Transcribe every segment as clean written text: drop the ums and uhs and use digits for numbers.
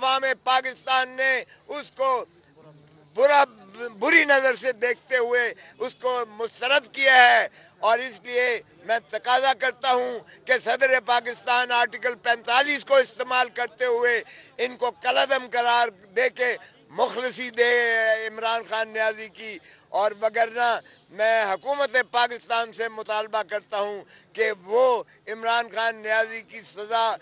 عوام پاکستان نے اس کو بری نظر سے دیکھتے ہوئے اس کو مسترد کیا ہے، اور اس لیے میں تقاضا کرتا ہوں کہ صدر پاکستان آرٹیکل 45 کو استعمال کرتے ہوئے ان کو کالعدم قرار دے کے مخلصی دے عمران خان نیازی کی، اور وگرنہ میں حکومت پاکستان سے مطالبہ کرتا ہوں کہ وہ عمران خان نیازی کی سزا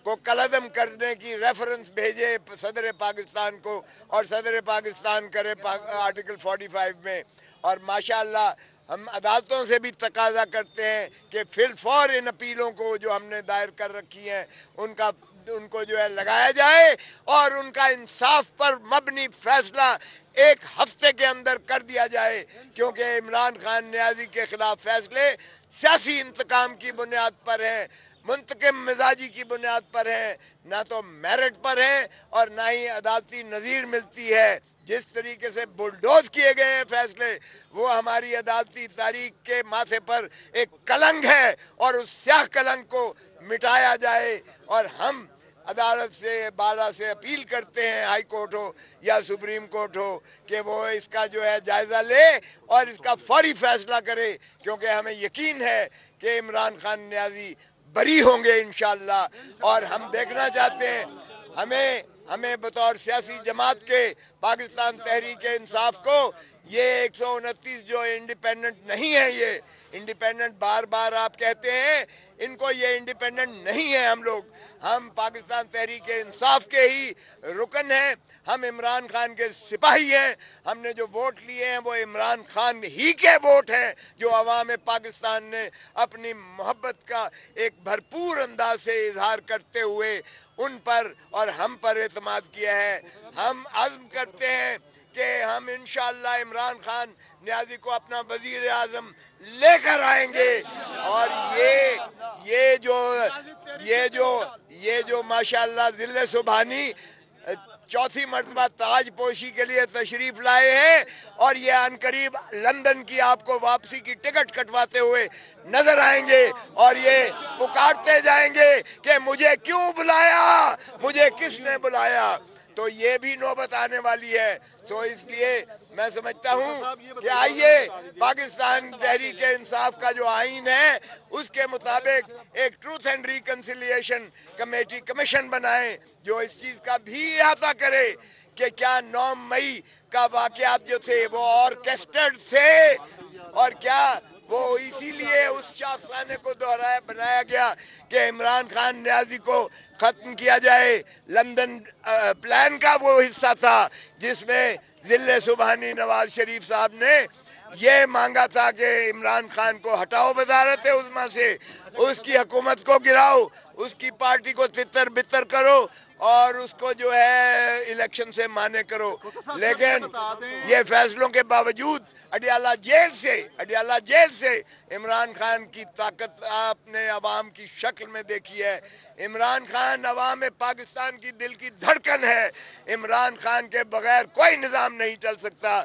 کو کالعدم کرنے کی ریفرنس بھیجے صدر پاکستان کو، اور صدر پاکستان کرے آرٹیکل 45 میں. اور ماشاءاللہ ہم عدالتوں سے بھی تقاضا کرتے ہیں کہ فی الفور ان اپیلوں کو جو ہم نے دائر کر رکھی ہیں ان کو جو ہے لگایا جائے، اور ان کا انصاف پر مبنی فیصلہ ایک ہفتے کے اندر کر دیا جائے، کیونکہ عمران خان نیازی کے خلاف فیصلے سیاسی انتقام کی بنیاد پر ہیں، منتقم مزاجی کی بنیاد پر ہیں، نہ تو میرٹ پر ہیں اور نہ ہی عدالتی نظیر ملتی ہے. جس طریقے سے بلڈوز کیے گئے ہیں فیصلے، وہ ہماری عدالتی تاریخ کے ماتھے پر ایک کلنگ ہے، اور اس سیاہ کلنگ کو مٹایا جائے. اور ہم عدالت سے بالا سے اپیل کرتے ہیں، ہائی کورٹ ہو یا سپریم کورٹ ہو، کہ وہ اس کا جو ہے جائزہ لے اور اس کا فوری فیصلہ کرے، کیونکہ ہمیں یقین ہے کہ عمران خان نیازی بری ہوں گے انشاءاللہ. اور ہم دیکھنا چاہتے ہیں، ہمیں بطور سیاسی جماعت کے پاکستان تحریک انصاف کو یہ 129 جو انڈیپینڈنٹ نہیں ہے، یہ انڈیپینڈنٹ بار بار آپ کہتے ہیں، ان کو یہ انڈیپینڈنٹ نہیں ہے. ہم پاکستان تحریک انصاف کے ہی رکن ہیں، ہم عمران خان کے سپاہی ہیں. ہم نے جو ووٹ لیے ہیں وہ عمران خان ہی کے ووٹ ہیں، جو عوام پاکستان نے اپنی محبت کا ایک بھرپور انداز سے اظہار کرتے ہوئے ان پر اور ہم پر اعتماد کیا ہے. ہم عزم کرتے ہیں کہ ہم انشاءاللہ عمران خان نیازی کو اپنا وزیر اعظم لے کر آئیں گے. اور یہ جو ماشاءاللہ ذل سبحانی چوتھی مرتبہ تاج پوشی کے لیے تشریف لائے ہیں، اور یہ عنقریب لندن کی آپ کو واپسی کی ٹکٹ کٹواتے ہوئے نظر آئیں گے، اور یہ پکارتے جائیں گے کہ مجھے کیوں بلایا، مجھے کس نے بلایا. تو یہ بھی نوبت آنے والی ہے. تو اس لیے میں سمجھتا ہوں کہ آئیے پاکستان تحریک انصاف کا جو آئین ہے اس کے مطابق ایک ٹروتھ اینڈ ریکنسیلیشن کمیشن بنائیں، جو اس چیز کا بھی احاطہ کرے کہ کیا 9 مئی کا واقعات جو تھے وہ آرکیسٹرڈ تھے، اور کیا وہ اسی لیے اس شاخسانے کو بنایا گیا کہ عمران خان نیازی کو ختم کیا جائے. لندن پلان کا وہ حصہ تھا جس میں ذل سبحانی نواز شریف صاحب نے یہ مانگا تھا کہ عمران خان کو ہٹاؤ وزارت عظمیٰ سے، اس کی حکومت کو گراؤ، اس کی پارٹی کو تتر بتر کرو، اور اس کو جو ہے الیکشن سے مانے کرو. لیکن یہ فیصلوں کے باوجود اڈیالہ جیل سے عمران خان کی طاقت آپ نے عوام کی شکل میں دیکھی ہے. عمران خان عوام پاکستان کی دل کی دھڑکن ہے. عمران خان کے بغیر کوئی نظام نہیں چل سکتا.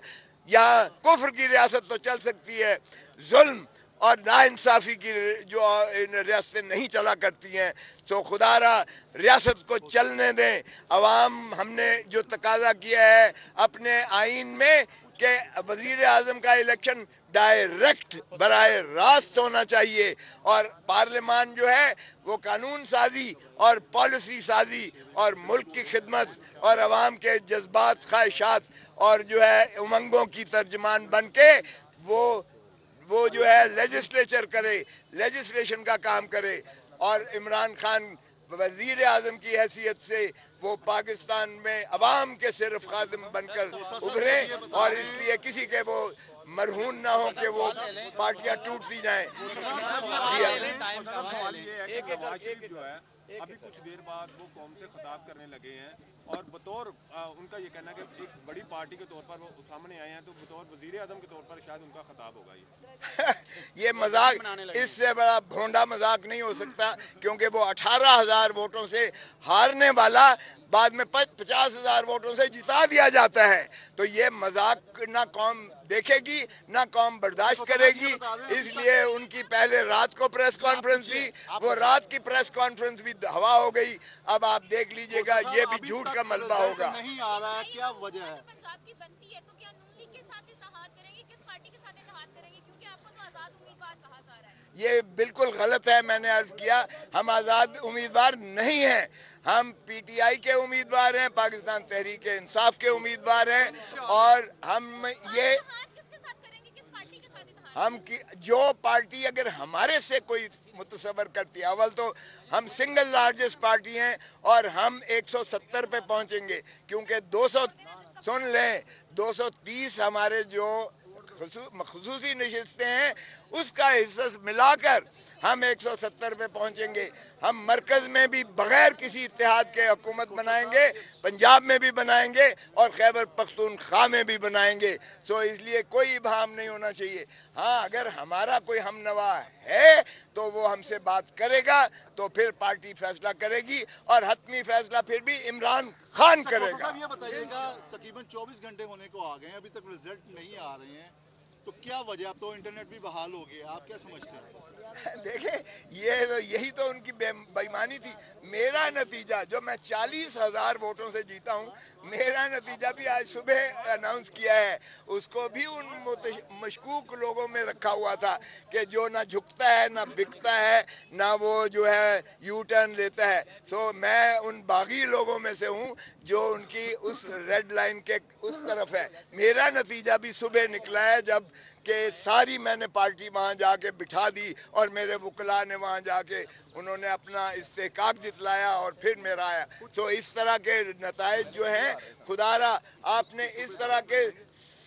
یہاں کفر کی ریاست تو چل سکتی ہے، ظلم اور ناانصافی کی جو ریاستیں نہیں چلا کرتی ہیں. تو خدا را ریاست کو چلنے دیں. عوام ہم نے جو تقاضا کیا ہے اپنے آئین میں کہ وزیر اعظم کا الیکشن ڈائریکٹ براہ راست ہونا چاہیے، اور پارلیمان جو ہے وہ قانون سازی اور پالیسی سازی اور ملک کی خدمت اور عوام کے جذبات، خواہشات اور جو ہے امنگوں کی ترجمان بن کے وہ جو ہے لیجسلیچر کرے، لیجسلیشن کا کام کرے. اور عمران خان وزیر اعظم کی حیثیت سے وہ پاکستان میں عوام کے صرف خادم بن کر ابھرے، اور اس لیے کسی کے وہ مرہون نہ ہو کہ وہ پارٹیاں ٹوٹتی جائیں. ابھی کچھ دیر بعد وہ قوم سے خطاب کرنے لگے ہیں، اور بطور ان کا یہ کہنا ہے کہ ایک بڑی پارٹی کے طور پر وہ سامنے آئے ہیں، تو بطور وزیر اعظم کے طور پر شاید ان کا خطاب ہوگا. یہ مذاق، اس سے بڑا بھونڈا مذاق نہیں ہو سکتا، کیونکہ وہ 18,000 ووٹوں سے ہارنے والا بعد میں 50,000 ووٹوں سے جتا دیا جاتا ہے. تو یہ مذاق نہ قوم देखेगी ना कौम बर्दाश्त करेगी। इसलिए उनकी पहले रात को प्रेस कॉन्फ्रेंस थी, वो रात की प्रेस कॉन्फ्रेंस भी हवा हो गई। अब आप देख लीजिएगा ये भी झूठ का मलबा होगा। नहीं आ रहा है, क्या वजह है? पंजाब की बनती है तो क्या नून लीग के साथ इत्तेहाद करेंगे, किस पार्टी के साथ इत्तेहाद करेंगे, क्योंकि आपको तो आजाद उम्मीदवार कहा जा रहा है? ये बिल्कुल गलत है। मैंने अर्ज किया हम आज़ाद उम्मीदवार नहीं हैं, हम पीटीआई के उम्मीदवार हैं, पाकिस्तान तहरीक इंसाफ के उम्मीदवार हैं। और हम ये इत्तेहाद किसके साथ करेंगे, किस पार्टी के साथ इत्तेहाद? जो पार्टी अगर हमारे से कोई मुतसवर करती है, अव्वल तो हम सिंगल लार्जेस्ट पार्टी हैं और हम 170 पे पहुंचेंगे, क्योंकि 200 सुन लें 230 हमारे जो खसूसी नशिस्तें हैं उसका हिस्सा मिलाकर हम 170 पे पहुंचेंगे। हम मरकज में भी बगैर किसी इत्तेहाद के हुकूमत बनाएंगे, पंजाब में भी बनाएंगे और खैबर पख्तूनख्वा में भी बनाएंगे। तो इसलिए कोई इबहम नहीं होना चाहिए। हाँ, अगर हमारा कोई हमनवा है तो वो हमसे बात करेगा, तो फिर पार्टी फैसला करेगी और हतमी फैसला फिर भी इमरान खान करेगा। साहब ये बताइएगा, तकरीबन 24 घंटे होने को आ गए हैं, अभी तक रिजल्ट नहीं आ रहे हैं, तो क्या वजह? अब तो इंटरनेट भी बहाल हो गया, आप क्या समझते हैं? देखें, यही तो उनकी बेईमानी थी। मेरा नतीजा जो मैं 40,000 वोटों से जीता हूँ, मेरा नतीजा भी आज सुबह अनाउंस किया है। उसको भी उन मशकूक लोगों में रखा हुआ था कि जो ना झुकता है ना बिकता है ना वो जो है यू टर्न लेता है। सो मैं उन बागी लोगों में से हूँ जो उनकी उस रेड लाइन के उस तरफ है। मेरा नतीजा भी सुबह निकला है, जब कि सारी मैंने पार्टी वहाँ जाके बिठा दी और मेरे वकला ने वहाँ जाके उन्होंने अपना इस्तेकाक जितलाया और फिर मेरा आया। तो इस तरह के नताइज जो हैं, खुदारा आपने इस तरह के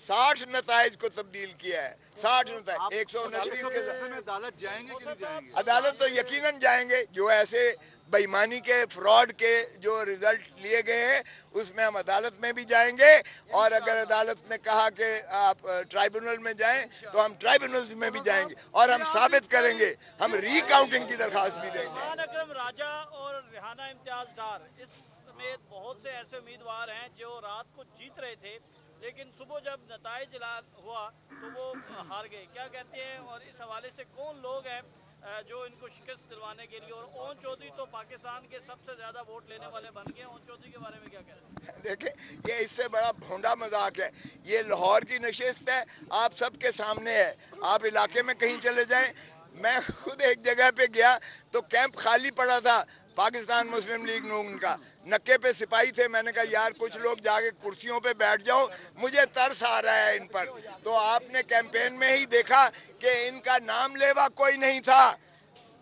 60 नताइज को तब्दील किया है। 60 नताइज 129 के में अदालत जाएंगे कि नहीं जाएंगे? अदालत तो यकीनन जाएंगे। जो ऐसे बेईमानी के फ्रॉड के जो रिजल्ट लिए गए हैं उसमें हम अदालत में भी जाएंगे, और अगर अदालत ने कहा कि आप ट्राइब्यूनल में जाएं तो हम ट्राइब्यूनल में भी जाएंगे और हम साबित करेंगे, हम रिकाउंटिंग की दरख्वास्त भी देंगे। खान अकरम राजा और रेहाना इम्तियाज डार इस समेत बहुत से ऐसे उम्मीदवार हैं जो रात को जीत रहे थे, लेकिन सुबह जब नताइज ऐलान हुआ तो वो हार गए। क्या कहते हैं, और इस हवाले से कौन लोग हैं जो इनको शिकस्त दिलवाने के लिए? और ओन चौधरी तो पाकिस्तान के सबसे ज़्यादा वोट लेने वाले बन गए। ओन चौधरी के बारे में क्या कहते हैं? देखें, ये इससे बड़ा भोंडा मजाक है। ये लाहौर की नशिस्त है, आप सबके सामने है। आप इलाके में कहीं चले जाएं, मैं खुद एक जगह पे गया तो कैंप खाली पड़ा था पाकिस्तान मुस्लिम लीग नून का, नक्के पे सिपाही थे। मैंने कहा यार कुछ लोग जाके कुर्सियों पे बैठ जाओ, मुझे तरस आ रहा है इन पर। तो आपने कैंपेन में ही देखा कि इनका नाम लेवा कोई नहीं था,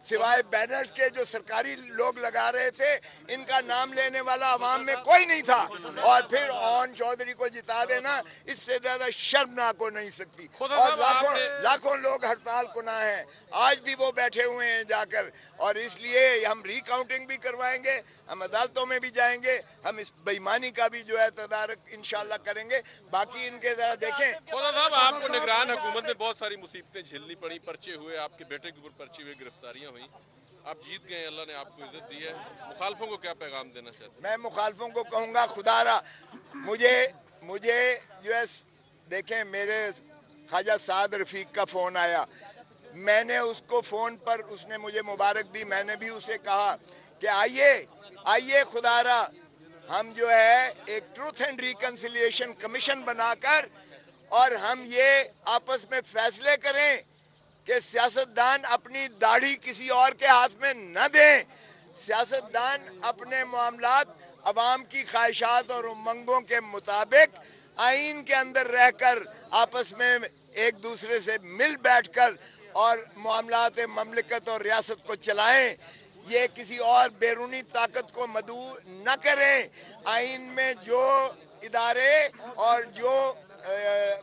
सिवाय बैनर्स के जो सरकारी लोग लगा रहे थे, इनका नाम लेने वाला अवाम में कोई नहीं था। और फिर ओन चौधरी को जिता देना, इससे ज्यादा शर्मनाक हो नहीं सकती। और लाखों लोग हड़ताल कुना हैं, आज भी वो बैठे हुए हैं जाकर। और इसलिए हम रिकाउंटिंग भी करवाएंगे, हम अदालतों में भी जाएंगे, हम इस बेईमानी का भी जो है तदारक इंशाल्लाह करेंगे। बाकी इनके जरा देखें। खुदा साहब, आपको निगरान हुकूमत में बहुत सारी मुसीबतें झेलनी पड़ी, पर्चे हुए, आपके बेटे के ऊपर पर्चे हुए, गिरफ्तारियां हुई, आप जीत गए, अल्लाह ने आपको इज्जत दी है। मुखालफों को क्या पैगाम देना चाहते हैं? मैं मुखालफों को कहूँगा, खुदारा मुझे जो है देखें, मेरे ख्वाजा साद रफीक का फ़ोन आया, मैंने उसको फ़ोन पर, उसने मुझे मुबारक दी, मैंने भी उसे कहा कि आइए खुदारा, हम जो है एक ट्रूथ एंड रिकन्सिलिएशन कमीशन बनाकर और हम ये आपस में फैसले करें कि सियासतदान अपनी दाढ़ी किसी और के हाथ में न दें। सियासतदान अपने मामलात अवाम की ख्वाहिशात और उमंगों के मुताबिक आइन के अंदर रहकर आपस में एक दूसरे से मिल बैठकर और मामलात ममलिकत और रियासत को चलाएं। ये किसी और बैरूनी ताकत को मदऊ न करें। आइन में जो इदारे और जो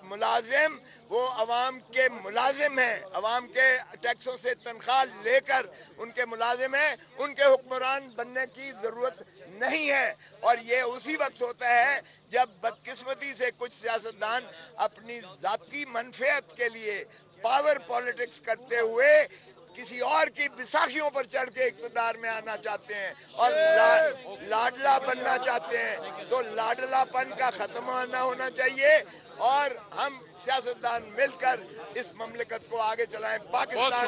मुलाजिम वो अवाम के मुलाजिम हैं, अवाम के टैक्सों से तनख्वाह लेकर उनके मुलाजिम हैं, उनके हुक्मरान बनने की ज़रूरत नहीं है। और ये उसी वक्त होता है जब बदकिस्मती से कुछ सियासतदान अपनी ज़ाती मनफियत के लिए पावर पॉलिटिक्स करते हुए किसी और की बिसाखियों पर चढ़ के इक़्तिदार में आना चाहते हैं और लाडला बनना चाहते हैं। तो लाडलापन का ख़त्म होना चाहिए اور ہم سیاستدان مل کر اس مملکت کو آگے چلائیں. پاکستان